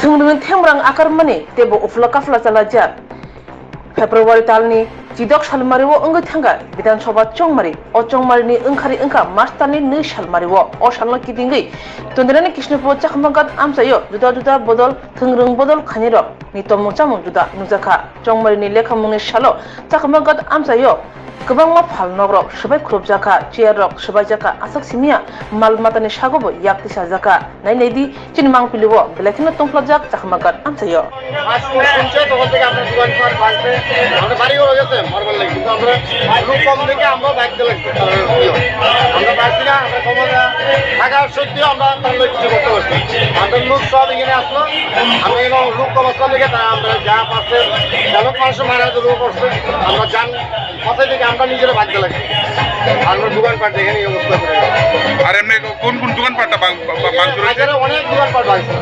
थोंनों थेमरां आकार मने तेबो उफला काफला चला जा फेब्रुवारी तालनी जिदक सालमारिवो अंगै थांगा विधानसभा चंगमारी अ चंगमारिनि ओंखारि ओंखा मार्च तालनि 2 सालमारिवो अ सालना किदिंगै तोंदेरानि कृष्णपुर चाखमागात आमसायो जुदा जुदा बदल थोंरों बदल खानिरक नितम मुचामुं जुदा नुजाखा चंगमारिनि लेखामुंनि सालो चाखमागात आमसायो गोबांमा फालनग्रक सबाय ख्रुबजाखा चेयारक सबाय जाखा आसाक सिमिया मालमातानि सागोबो याक्तिसा जाखा नायनायदि चिनमां पिलुवो बेलाखिनो तंफ्लाजाक चाखमागात आमसायो শুনছে তখন থেকে আমরা দোকান পাট বাঁধছে আমাদের বাড়িও হয়ে গেছে মারবার লাগে কিন্তু আমরা লোক কম থেকে আমরা বাইকতে লাগছে আমরা পারছি না আমরা ক্ষমতা থাকা সত্ত্বেও আমরা তার লোক কিছু করতে পারছি আমাদের লোক সব এখানে আসলো আমরা এখানে লোক কম আসলাম দেখে তাই আমরা যা পাচ্ছে যেমন মানুষের মারা লোক করছে আমরা যান কথায় থেকে আমরা নিজেরা বাঁধতে লাগছি আমরা দোকান পাট এখানে এই অবস্থা করে আর এমনি কোন কোন দোকানপাটটা ভাঙচুর হয়েছে? অনেক দোকান পাট ভাঙছে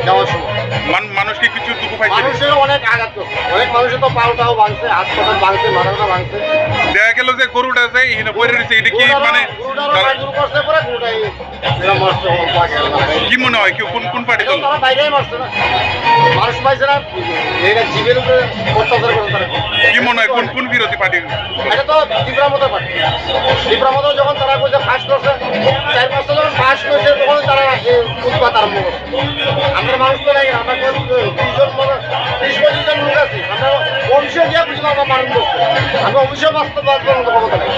যাওয়ার সময় মানুষকে কিছু দুঃখ পাইছে? মানুষের অনেক আঘাত করছে অনেক মানুষের তো পাউটাও ভাঙছে হাত পাতা ভাঙছে মাথাটা ভাঙছে দেখা গেল যে গরুটা আছে এখানে পড়ে রয়েছে এটা কি মানে করছে পরে গরুটাই কি মনে হয় কেউ কোন কোন পার্টি দল? তারা বাইরেই মারছে না মানুষ পাইছে না এটা জীবের উপরে অত্যাচার করে তারা কি মনে হয় কোন কোন বিরোধী পার্টি? এটা তো তীব্রামতো পার্টি তীব্রামতো যখন তারা কইছে ফাঁস করছে 4-5টা যখন ফাঁস করেছে তখন তারা উৎপাত আরম্ভ করছে আমাদের মানুষ তো নাই আমরা 20-25 জন লোক আছি আমরা অফিসে গিয়ে বুঝলাম আমরা মারণ করছি আমরা অফিসে বাস্তব করার ক্ষমতা নেই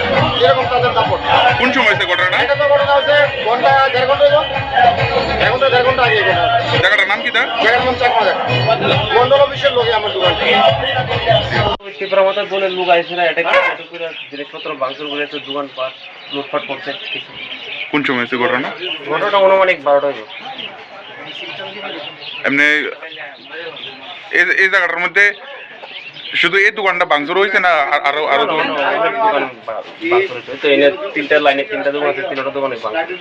এরকম তাদের দাপট কোন সময় হয়েছে ঘটনাটা? এটা তো ঘটনা হচ্ছে ঘন্টা 1.5 ঘন্টা হলো 1 ঘন্টা আগে ঘটনা জায়গাটার নাম কি তা? জায়গার নাম চাকমা মন্ডল অফিসের লোকে আমার দোকানটা তীব্রমাত্রার দলের লোক আইসে না এটা করে জিনিসপত্র ভাঙচুর করে দোকানপাট লুটপাট করছে কোন সময় হয়েছে ঘটনা? ঘটনাটা অনুমানিক 12টা হলো এমনি এই জায়গাটার মধ্যে শুধু এই দোকানটা ভাঙচুর হয়েছে না আরো আরো দোকান? দোকান ভাঙচুর হয়েছে তো এনে 3টা লাইনে 3টা দোকান আছে 3টা দোকানে ভাঙচুর